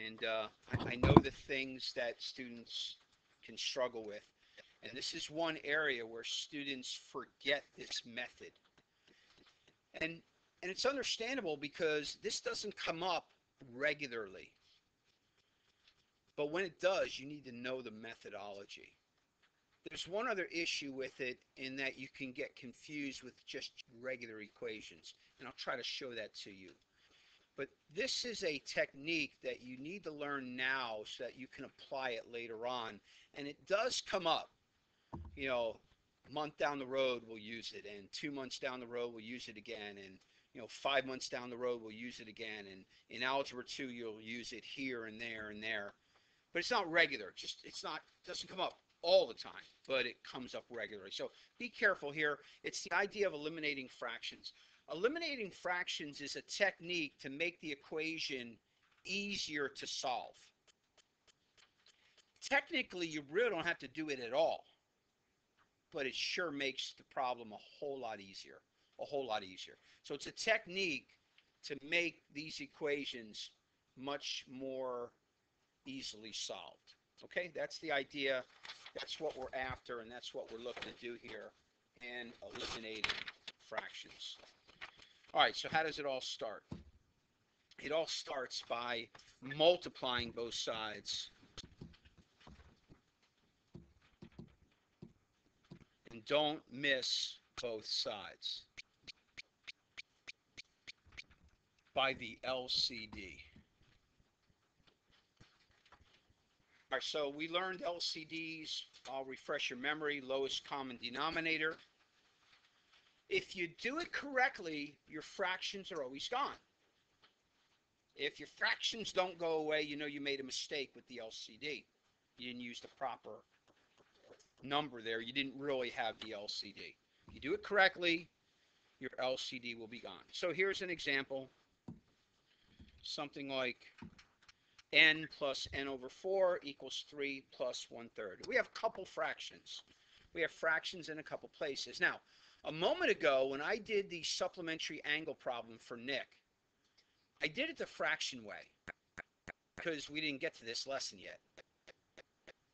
And I know the things that students can struggle with. And this is one area where students forget this method. And, and it's understandable because this doesn't come up regularly. But when it does, you need to know the methodology. There's one other issue with it in that you can get confused with just regular equations. And I'll try to show that to you. But this is a technique that you need to learn now so that you can apply it later on. And it does come up. You know, a month down the road we'll use it, and 2 months down the road we'll use it again, and 5 months down the road we'll use it again, and in Algebra 2 you'll use it here and there and there. But it's not regular. It doesn't come up all the time, but it comes up regularly. So be careful here. It's the idea of eliminating fractions. Eliminating fractions is a technique to make the equation easier to solve. Technically, you really don't have to do it at all, but it sure makes the problem a whole lot easier, a whole lot easier. So it's a technique to make these equations much more easily solved. Okay, that's the idea. That's what we're after, and that's what we're looking to do here in eliminating fractions. All right, so how does it all start? It all starts by multiplying both sides. And don't miss both sides by the LCD. All right, so we learned LCDs. I'll refresh your memory. Lowest common denominator. If you do it correctly, your fractions are always gone. If your fractions don't go away, you know you made a mistake with the LCD. You didn't use the proper number there. You didn't really have the LCD. If you do it correctly, your LCD will be gone. So here's an example. Something like n plus n over 4 equals 3 plus 1/3. We have a couple fractions. We have fractions in a couple places. Now, a moment ago when I did the supplementary angle problem for Nick, I did it the fraction way because we didn't get to this lesson yet.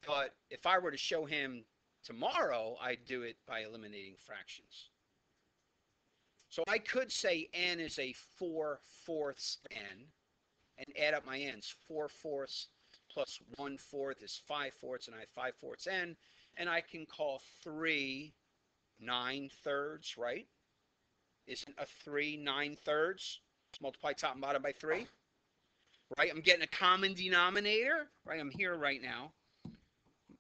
But if I were to show him tomorrow, I'd do it by eliminating fractions. So I could say n is a 4/4 n and add up my n's. 4/4 plus 1/4 is 5/4, and I have 5/4 n. And I can call 3 9/3, right? Isn't a 3 9/3? Multiply top and bottom by 3, right? I'm getting a common denominator, right? I'm here right now.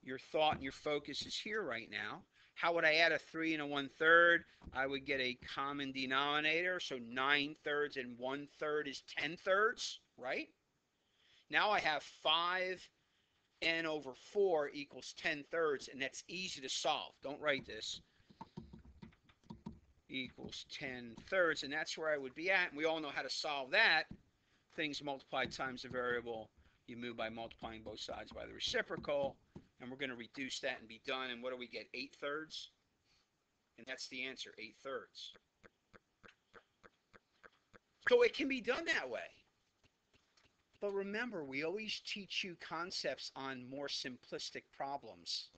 Your thought and your focus is here right now. How would I add a 3 and a 1/3? I would get a common denominator. So 9/3 and 1/3 is 10/3, right? Now I have 5n over 4 equals 10/3, and that's easy to solve. Don't write this. Equals 10/3, and that's where I would be at. And we all know how to solve that. Things multiplied times the variable. You move by multiplying both sides by the reciprocal. And we're going to reduce that and be done. And what do we get? 8/3? And that's the answer, 8/3. So it can be done that way. But remember, we always teach you concepts on more simplistic problems.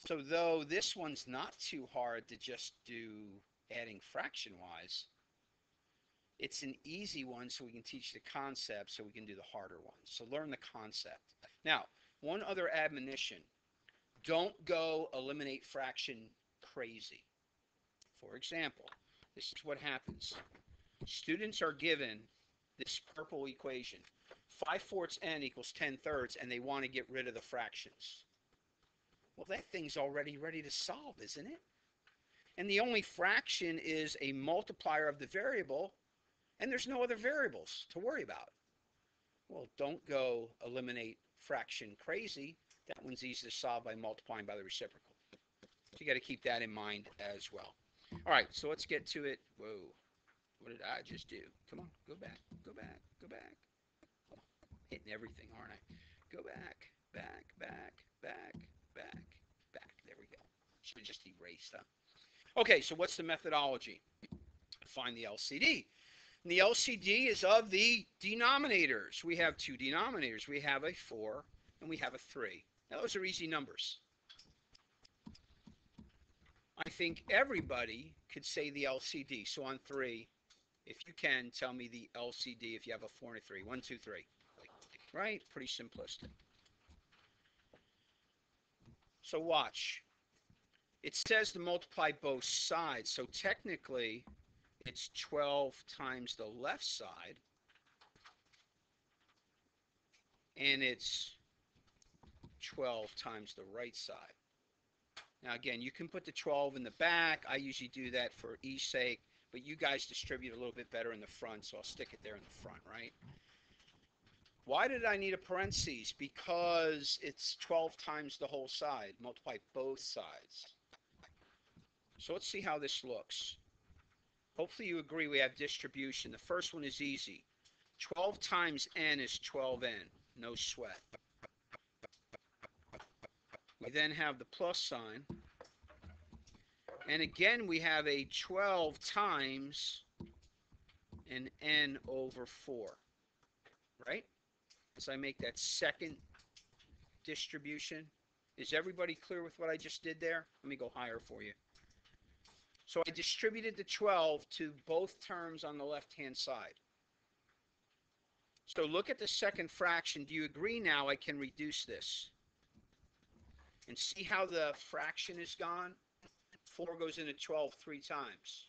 So though this one's not too hard to just do adding fraction-wise, it's an easy one so we can teach the concept so we can do the harder ones. So learn the concept. Now, one other admonition. Don't go eliminate fraction crazy. For example, this is what happens. Students are given this purple equation. 5/4 n equals 10/3, and they want to get rid of the fractions. Well, that thing's already ready to solve, isn't it? And the only fraction is a multiplier of the variable, and there's no other variables to worry about. Well, don't go eliminate fraction crazy. That one's easy to solve by multiplying by the reciprocal. So you got to keep that in mind as well. All right, so let's get to it. Whoa, what did I just do? Come on, go back, go back, go back. Oh, I'm hitting everything, aren't I? Go back, back, back, back, back, back. There we go. Should have just erased, huh? Okay, so what's the methodology? Find the LCD. And the LCD is of the denominators. We have two denominators. We have a 4 and we have a 3. Now those are easy numbers. I think everybody could say the LCD. So on 3, if you can, tell me the LCD if you have a 4 and a 3. 1, 2, 3. Right? Pretty simplistic. So watch. It says to multiply both sides. So technically, it's 12 times the left side. And it's 12 times the right side. Now again, you can put the 12 in the back. I usually do that for ease sake, but you guys distribute a little bit better in the front, so I'll stick it there in the front, right? Why did I need a parentheses? Because it's 12 times the whole side. Multiply both sides. So let's see how this looks. Hopefully you agree we have distribution. The first one is easy. 12 times n is 12n. No sweat. We then have the plus sign. And again, we have a 12 times an n over 4. Right? As I make that second distribution. Is everybody clear with what I just did there? Let me go higher for you. So I distributed the 12 to both terms on the left-hand side. So look at the second fraction. Do you agree now I can reduce this? And see how the fraction is gone? 4 goes into 12 3 times.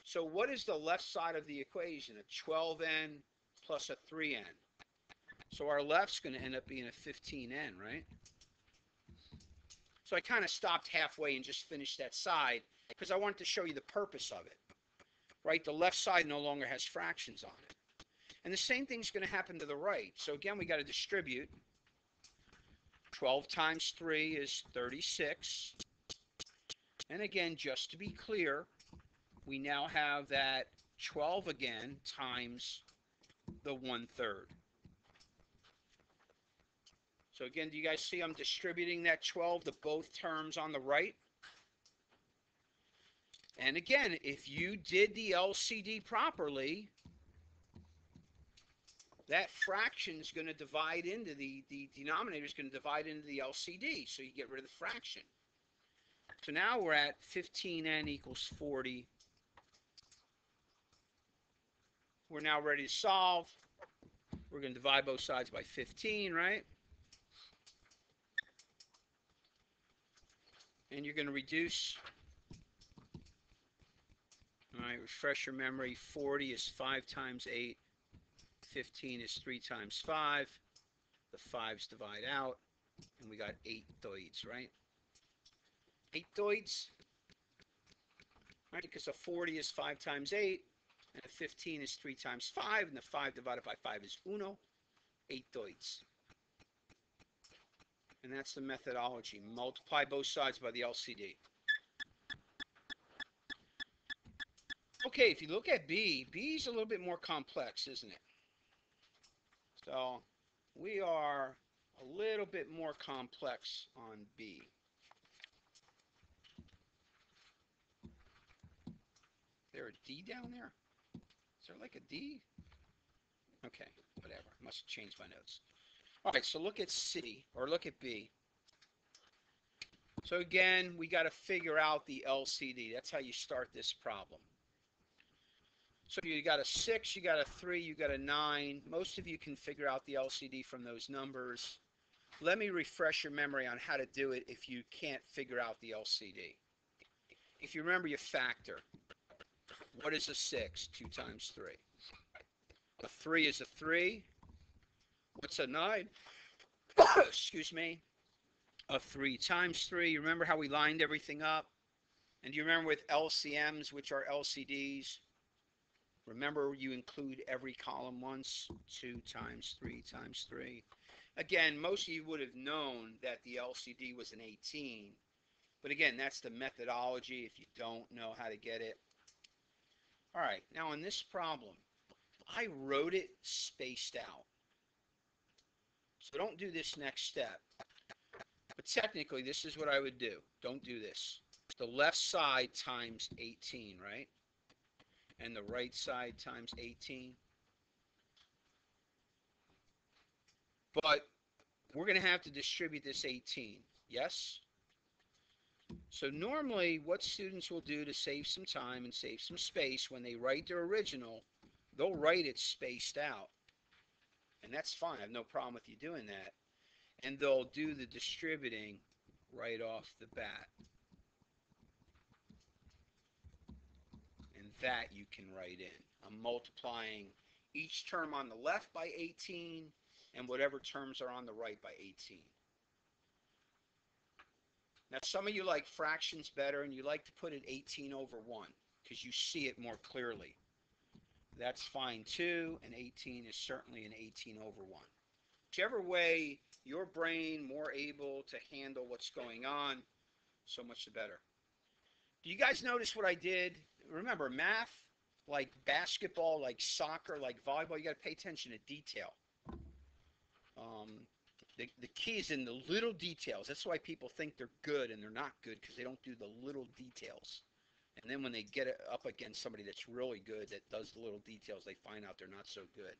So what is the left side of the equation? A 12n plus a 3n. So our left's going to end up being a 15n, right? So I kind of stopped halfway and just finished that side because I wanted to show you the purpose of it. Right? The left side no longer has fractions on it. And the same thing's going to happen to the right. So again, we got to distribute. 12 times 3 is 36. And again, just to be clear, we now have that 12 again times the 1/3. So again, do you guys see I'm distributing that 12 to both terms on the right? And again, if you did the LCD properly, that fraction is going to divide into the denominator is going to divide into the LCD. So you get rid of the fraction. So now we're at 15n equals 40. We're now ready to solve. We're going to divide both sides by 15, right? And you're going to reduce. All right, refresh your memory. 40 is 5 times 8. 15 is 3 times 5. The 5's divide out. And we got 8 thirds, right? 8 thirds. Right, because a 40 is 5 times 8. And a 15 is 3 times 5. And the 5 divided by 5 is 8 thirds. And that's the methodology. Multiply both sides by the LCD. Okay, if you look at B, B is a little bit more complex, isn't it? So we are a little bit more complex on B. Is there a D down there? Is there like a D? Okay, whatever. Must have changed my notes. All right, so look at C, or look at B. So again, we got to figure out the LCD. That's how you start this problem. So you got a 6, you got a 3, you got a 9. Most of you can figure out the LCD from those numbers. Let me refresh your memory on how to do it if you can't figure out the LCD. If you remember your factor, what is a 6? 2 times 3. A 3 is a 3. What's a 9? Excuse me. A 3 times 3. You remember how we lined everything up? And do you remember with LCMs, which are LCDs? Remember, you include every column once. 2 times 3 times 3. Again, most of you would have known that the LCD was an 18. But again, that's the methodology if you don't know how to get it. All right, now in this problem, I wrote it spaced out. So don't do this next step. But technically, this is what I would do. Don't do this. The left side times 18, right? and the right side times 18. But we're going to have to distribute this 18. Yes? So normally what students will do to save some time and save some space when they write their original, they'll write it spaced out. And that's fine. I have no problem with you doing that. And they'll do the distributing right off the bat. And that you can write in. I'm multiplying each term on the left by 18 and whatever terms are on the right by 18. Now some of you like fractions better and you like to put it 18 over 1 because you see it more clearly. That's fine too, and 18 is certainly an 18 over 1. Whichever way your brain more able to handle what's going on, so much the better. Do you guys notice what I did? Remember, math, like basketball, like soccer, like volleyball, you got to pay attention to detail. The key is in the little details. That's why people think they're good and they're not good because they don't do the little details. And then when they get it up against somebody that's really good that does the little details, they find out they're not so good.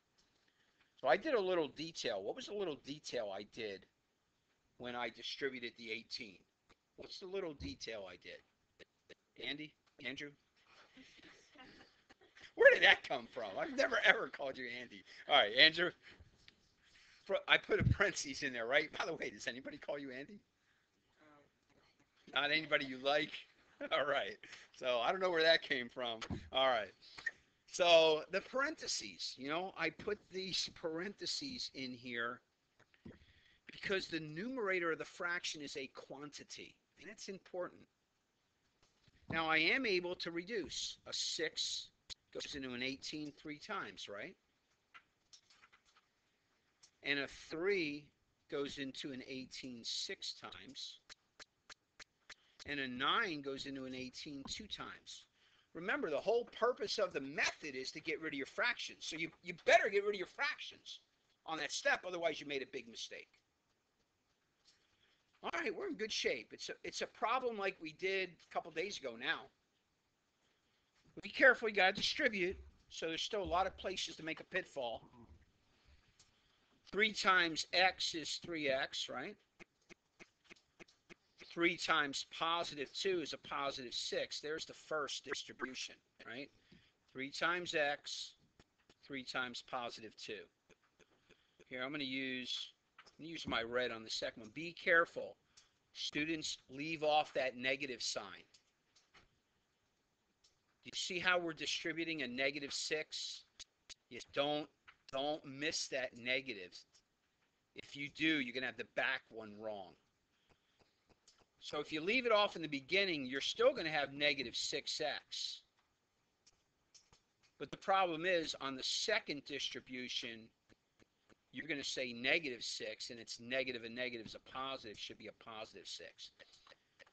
So I did a little detail. What was the little detail I did when I distributed the 18? What's the little detail I did? Andy? Andrew? Where did that come from? I've never ever called you Andy. All right, Andrew. I put a parentheses in there, right? By the way, does anybody call you Andy? Not anybody you like? All right. So I don't know where that came from. All right. So the parentheses, I put these parentheses in here because the numerator of the fraction is a quantity, and it's important. Now I am able to reduce. A 6 goes into an 18 3 times, right? And a 3 goes into an 18 6 times. And a 9 goes into an 18 2 times. Remember, the whole purpose of the method is to get rid of your fractions. So you better get rid of your fractions on that step, otherwise you made a big mistake. All right, we're in good shape. It's a problem like we did a couple days ago now. Be careful, you got to distribute, so there's still a lot of places to make a pitfall. 3 times x is 3x, right? 3 times positive 2 is a positive 6. There's the first distribution, right? 3 times x, 3 times positive 2. Here, I'm going to use my red on the second one. Be careful. Students, leave off that negative sign. Do you see how we're distributing a negative 6? Yes, don't miss that negative. If you do, you're going to have the back one wrong. So if you leave it off in the beginning, you're still going to have negative 6x. But the problem is, on the second distribution, you're going to say negative 6, and it's negative and negative is a positive, should be a positive 6.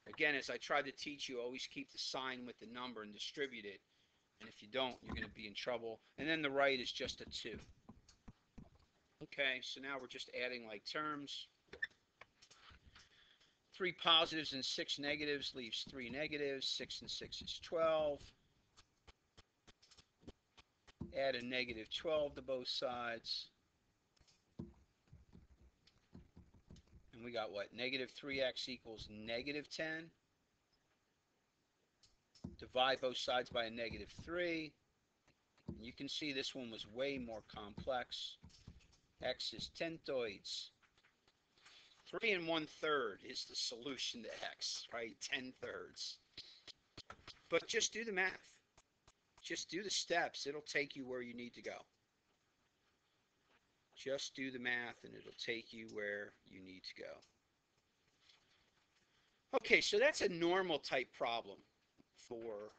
Again, as I tried to teach you, always keep the sign with the number and distribute it. And if you don't, you're going to be in trouble. And then the right is just a 2. Okay, so now we're just adding like terms. 3 positives and 6 negatives leaves 3 negatives. 6 and 6 is 12. Add a negative 12 to both sides. And we got what? Negative 3x equals negative 10. Divide both sides by a negative 3. And you can see this one was way more complex. X is 10 thirds. 3 1/3 is the solution to x, right? 10 thirds. But just do the math. Just do the steps. It'll take you where you need to go. Just do the math and it'll take you where you need to go. Okay, so that's a normal type problem for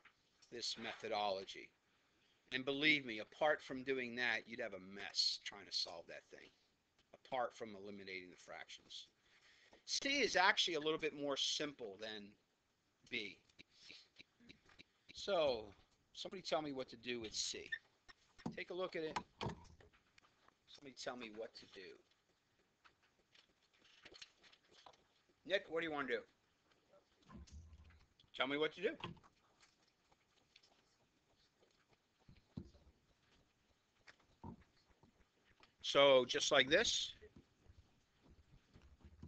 this methodology. And believe me, apart from doing that, you'd have a mess trying to solve that thing, apart from eliminating the fractions. C is actually a little bit more simple than B. So, somebody tell me what to do with C. Take a look at it. Somebody tell me what to do. Nick, what do you want to do? Tell me what to do. So just like this,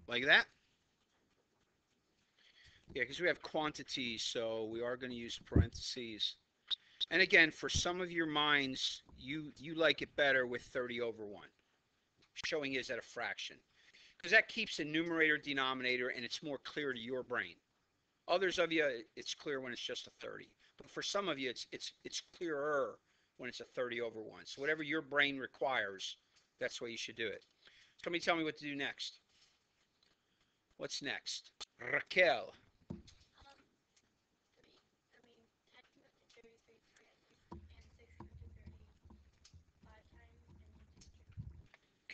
like that. Yeah, because we have quantities, so we are going to use parentheses. And again, for some of your minds, you like it better with 30 over 1, showing is at a fraction. Because that keeps the numerator denominator and it's more clear to your brain. Others of you, it's clear when it's just a 30. But for some of you, it's clearer when it's a 30 over 1. So whatever your brain requires, that's the way you should do it. Somebody tell me what to do next. What's next? Raquel.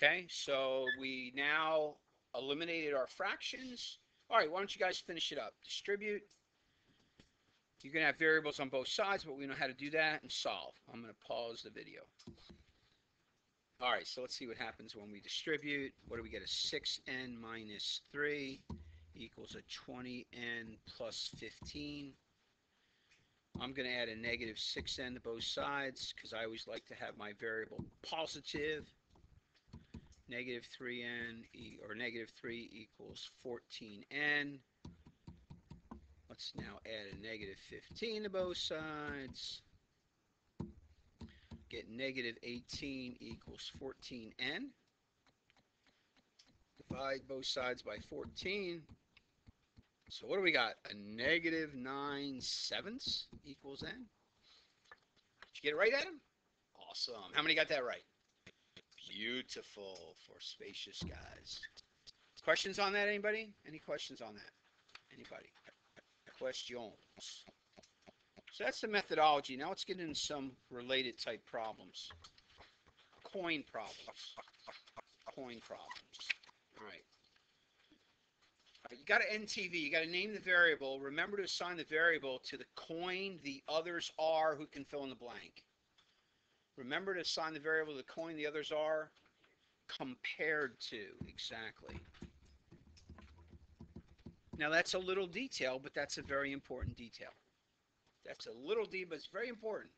Okay, so we now eliminated our fractions. All right, why don't you guys finish it up? Distribute. You're going to have variables on both sides, but we know how to do that, and solve. I'm going to pause the video. All right, so let's see what happens when we distribute. What do we get? A 6n minus 3 equals a 20n plus 15. I'm going to add a negative 6n to both sides because I always like to have my variable positive. Negative 3n or negative 3 equals 14n. Let's now add a negative 15 to both sides. Get negative 18 equals 14n. Divide both sides by 14. So what do we got? A negative 9/7 equals n. Did you get it right, Adam? Awesome. How many got that right? Beautiful for spacious guys. Questions on that, anybody? Any questions on that? Anybody? Questions? So that's the methodology. Now let's get into some related type problems. Coin problems. Coin problems. All right. You got to NTV. You got to name the variable. Remember to assign the variable to the coin the others are who can fill in the blank. Remember to assign the variable to the coin the others are compared to. Exactly. Now that's a little detail, but that's a very important detail. That's a little detail, but it's very important.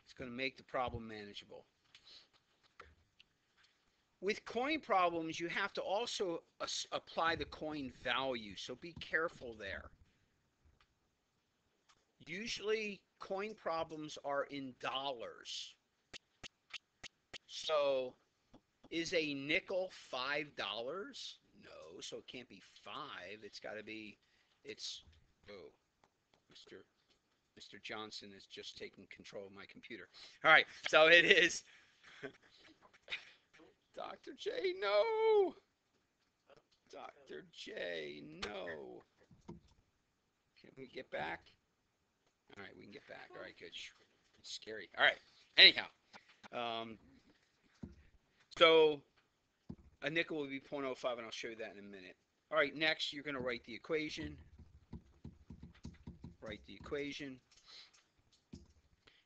It's going to make the problem manageable. With coin problems, you have to also apply the coin value, so be careful there. Usually, coin problems are in dollars. So, is a nickel $5? No, so it can't be 5. It's got to be, oh, Mr. Johnson is just taking control of my computer. All right, so it is, Dr. J, no. Dr. J, no. Can we get back? All right, we can get back. All right, good. It's scary. All right. Anyhow, so a nickel will be 0.05, and I'll show you that in a minute. All right, next you're going to write the equation. Write the equation.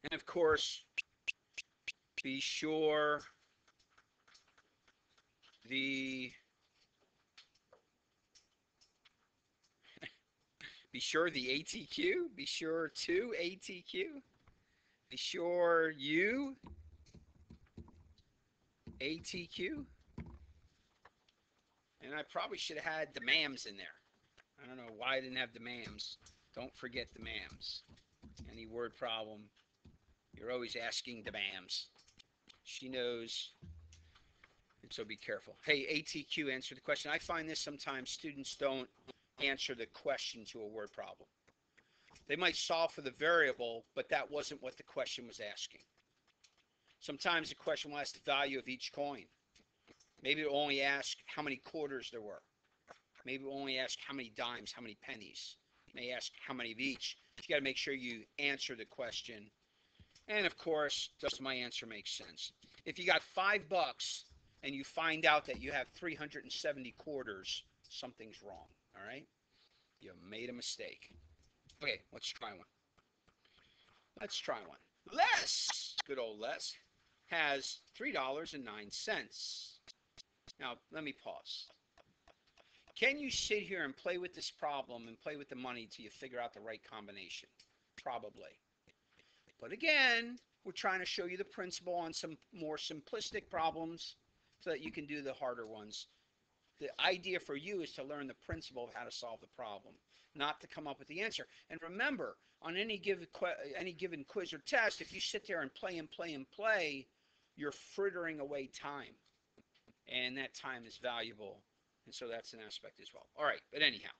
And of course, be sure the ATQ, be sure to ATQ, be sure you ATQ. And I probably should have had the MAMs in there. I don't know why I didn't have the MAMs. Don't forget the MAMs. Any word problem, you're always asking the MAMs. She knows, and so be careful. Hey, ATQ, answer the question. I find this sometimes students don't answer the question to a word problem. They might solve for the variable, but that wasn't what the question was asking. Sometimes the question will ask the value of each coin. Maybe it will only ask how many quarters there were. Maybe it will only ask how many dimes, how many pennies. It may ask how many of each. You got to make sure you answer the question. And of course, does my answer make sense? If you got $5 and you find out that you have 370 quarters, something's wrong. All right? You made a mistake. Okay, let's try one. Let's try one. Les, good old Les, has $3.09. Now, let me pause. Can you sit here and play with this problem and play with the money till you figure out the right combination? Probably. But again, We're trying to show you the principle on some more simplistic problems so that you can do the harder ones. The idea for you is to learn the principle of how to solve the problem, not to come up with the answer. And remember, on any given quiz or test, if you sit there and play and play and play, you're frittering away time. And that time is valuable. And so that's an aspect as well. All right, but anyhow,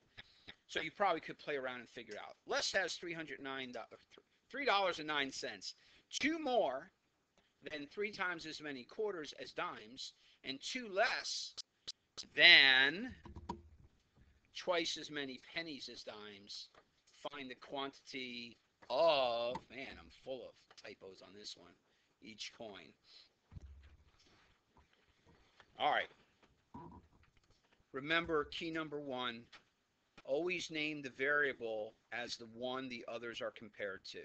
so you probably could play around and figure it out. Les has $3.09. Two more than three times as many quarters as dimes, and two less than twice as many pennies as dimes. Find the quantity of, man, I'm full of typos on this one, each coin. All right. Remember, key number one, always name the variable as the one the others are compared to.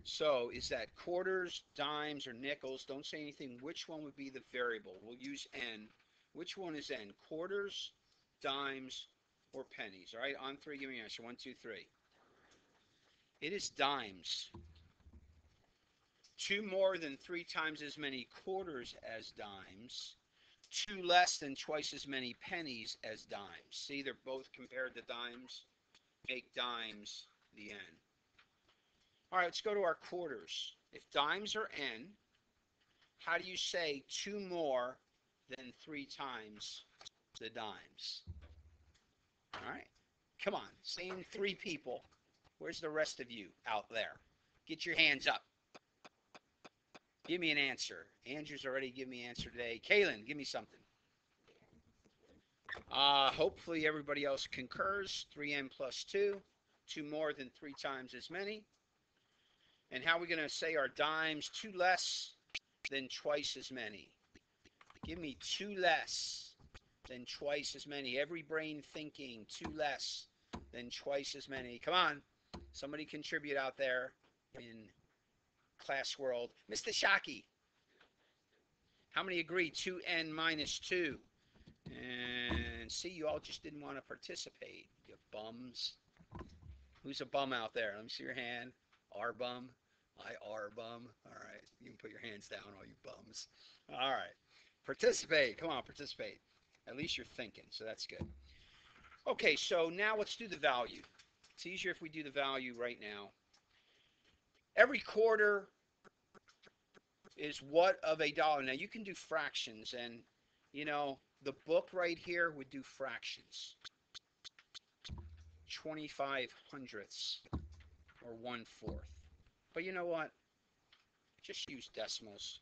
So is that quarters, dimes, or nickels? Don't say anything. Which one would be the variable? We'll use N. Which one is N? Quarters, dimes, or pennies? All right, on three, give me an answer. 1, 2, 3. It is dimes. Two more than three times as many quarters as dimes. Two less than twice as many pennies as dimes. See, they're both compared to dimes. Make dimes the N. All right, let's go to our quarters. If dimes are N, how do you say two more than three times the dimes? All right, come on, same three people. Where's the rest of you out there? Get your hands up. Give me an answer. Andrew's already given me an answer today. Kaylin, give me something. Hopefully everybody else concurs. 3n plus 2. Two more than three times as many. And how are we going to say our dimes? Two less than twice as many. Give me two less than twice as many. Every brain thinking two less than twice as many. Come on. Somebody contribute out there in class world. Mr. Shockey. How many agree? 2n minus 2. And see, you all just didn't want to participate, you bums. Who's a bum out there? Let me see your hand. R bum. I R bum. All right. You can put your hands down, all you bums. All right. Participate. Come on, participate. At least you're thinking, so that's good. Okay, so now let's do the value. It's easier if we do the value right now. Every quarter is what of a dollar? Now, you can do fractions, and, you know, the book right here would do fractions. 25 hundredths or 1/4. But you know what? Just use decimals.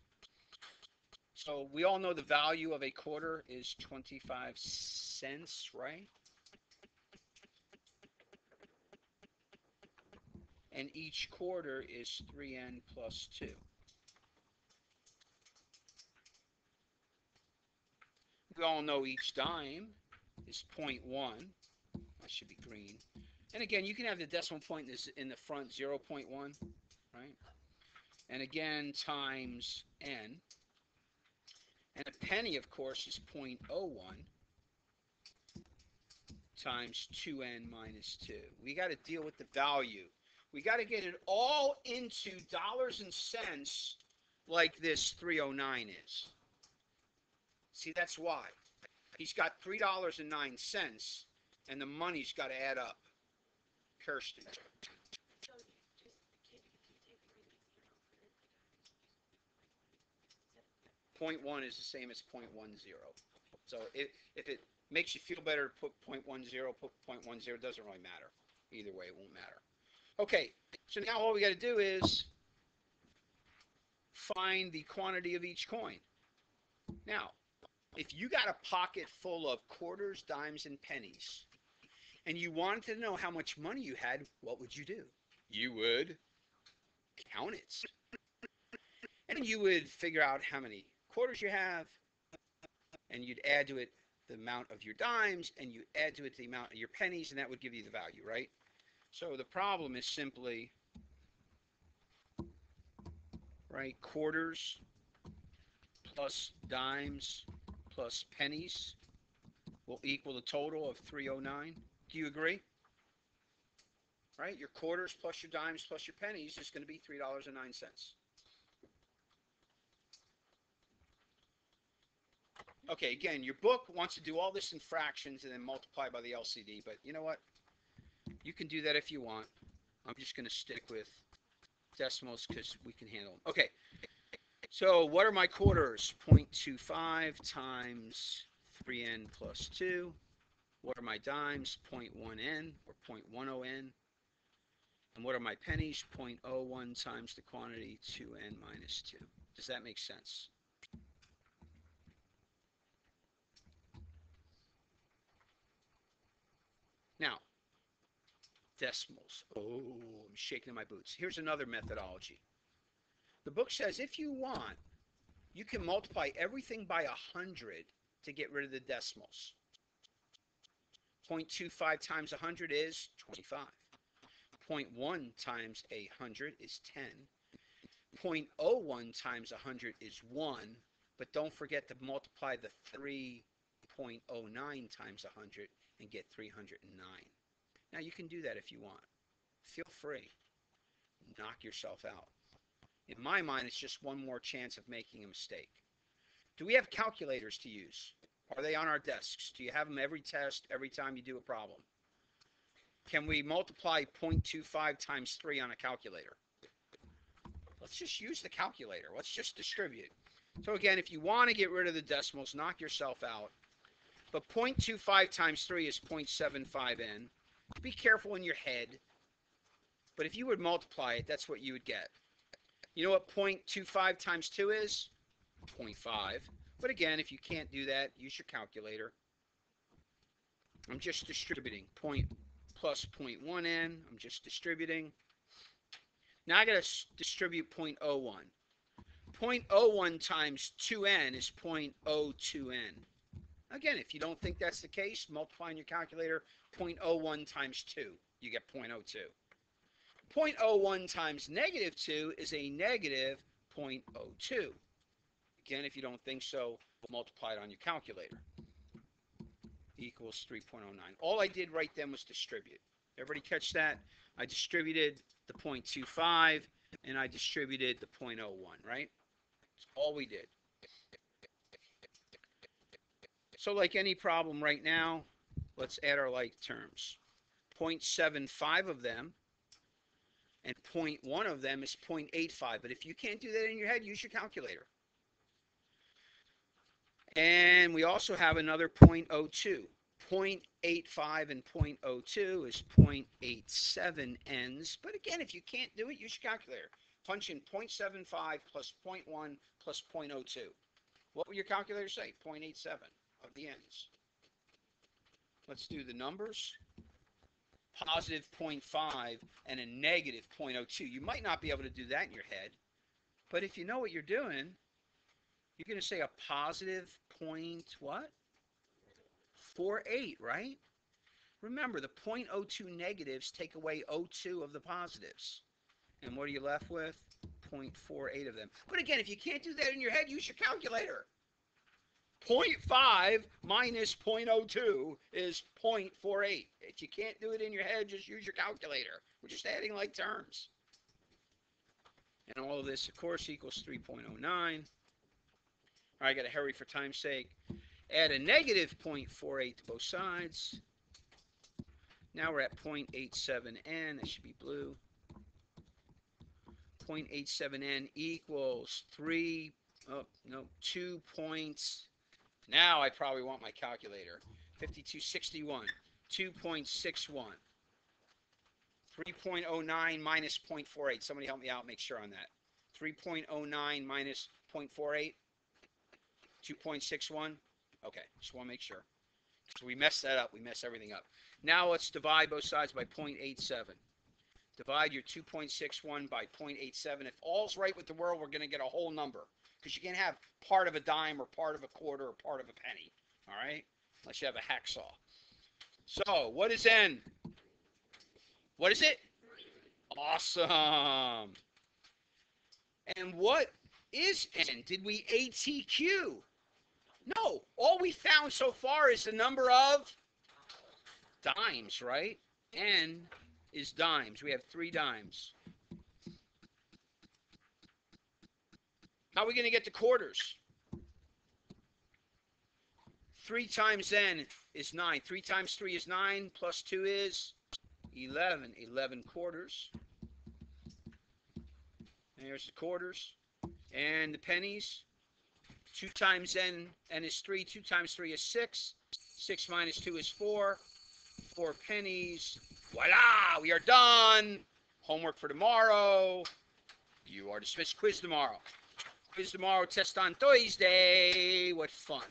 So we all know the value of a quarter is 25 cents, right? And each quarter is 3n plus 2. We all know each dime is 0.1. That should be green. And again, you can have the decimal point in the front, 0.1, right? And again, times n. And a penny, of course, is 0.01 times 2n minus 2. We got to deal with the value. We got to get it all into dollars and cents like this 309 is. See, that's why. He's got $3.09, and the money's got to add up. Kirsten. 0.1 is the same as 0.10. So if it makes you feel better to put 0.10, put 0.10, doesn't really matter. Either way, it won't matter. Okay, so now all we got to do is find the quantity of each coin. Now, if you got a pocket full of quarters, dimes, and pennies, and you wanted to know how much money you had, what would you do? You would count it. And you would figure out how many quarters you have, and you'd add to it the amount of your dimes, and you add to it the amount of your pennies, and that would give you the value, right? So the problem is simply, right, quarters plus dimes plus pennies will equal the total of 309. Do you agree? Right? Your quarters plus your dimes plus your pennies is going to be $3.09. Okay, again, your book wants to do all this in fractions and then multiply by the LCD, but you know what? You can do that if you want. I'm just going to stick with decimals because we can handle them. Okay, so what are my quarters? 0.25 times 3n plus 2. What are my dimes? 0.1n or 0.10n. And what are my pennies? 0.01 times the quantity 2n minus 2. Does that make sense? Now, decimals. Oh, I'm shaking in my boots. Here's another methodology. The book says if you want, you can multiply everything by 100 to get rid of the decimals. 0.25 times 100 is 25. 0.1 times 100 is 10. 0.01 times 100 is 1, but don't forget to multiply the 3.09 times 100 and get 309. Now you can do that if you want. Feel free. Knock yourself out. In my mind, it's just one more chance of making a mistake. Do we have calculators to use? Are they on our desks? Do you have them every test, every time you do a problem? Can we multiply 0.25 times 3 on a calculator? Let's just use the calculator. Let's just distribute. So again, if you want to get rid of the decimals, knock yourself out. But 0.25 times 3 is 0.75n. Be careful in your head. But if you would multiply it, that's what you would get. You know what 0.25 times 2 is? 0.5. But again, if you can't do that, use your calculator. I'm just distributing. Point plus 0.1n. I'm just distributing. Now I got to distribute 0.01. 0.01 times 2n is 0.02n. Again, if you don't think that's the case, multiply in your calculator 0.01 times 2. You get 0.02. 0.01 times negative 2 is a negative 0.02. Again, if you don't think so, multiply it on your calculator. Equals 3.09. All I did right then was distribute. Everybody catch that? I distributed the 0.25 and I distributed the 0.01, right? That's all we did. So like any problem right now, let's add our like terms. 0.75 of them and 0.1 of them is 0.85. But if you can't do that in your head, use your calculator. And we also have another 0.02. 0.85 and 0.02 is 0.87 ends. But again, if you can't do it, use your calculator. Punch in 0.75 plus 0.1 plus 0.02. What would your calculator say? 0.87 of the ends. Let's do the numbers. Positive 0.5 and a negative 0.02. You might not be able to do that in your head. But if you know what you're doing, you're going to say a positive point what? 48, right? Remember, the 0.02 negatives take away 0.02 of the positives. And what are you left with? 0.48 of them. But again, if you can't do that in your head, use your calculator. 0.5 minus 0.02 is 0.48. If you can't do it in your head, just use your calculator. We're just adding like terms. And all of this, of course, equals 3.09. All right, I got to hurry for time's sake. Add a negative 0.48 to both sides. Now we're at 0.87n. That should be blue. 0.87n equals 2 points. Now I probably want my calculator. 5261. 2.61. 3.09 minus 0.48. Somebody help me out, make sure on that. 3.09 minus 0.48. 2.61. Okay, just want to make sure. So we messed that up. We messed everything up. Now let's divide both sides by 0.87. Divide your 2.61 by 0.87. If all's right with the world, we're going to get a whole number. Because you can't have part of a dime or part of a quarter or part of a penny. All right? Unless you have a hacksaw. So, what is n? What is it? Awesome. And what is n? Did we ATQ? No. All we found so far is the number of dimes, right? N is dimes. We have 3 dimes. How are we going to get to quarters? 3 times n is 9. 3 times 3 is 9, plus 2 is 11. 11 quarters. There's the quarters. And the pennies. 2 times n is 3. 2 times 3 is 6. 6 minus 2 is 4. 4 pennies. Voila! We are done. Homework for tomorrow. You are dismissed. Quiz tomorrow. Quiz tomorrow. Test on Thursday. What fun.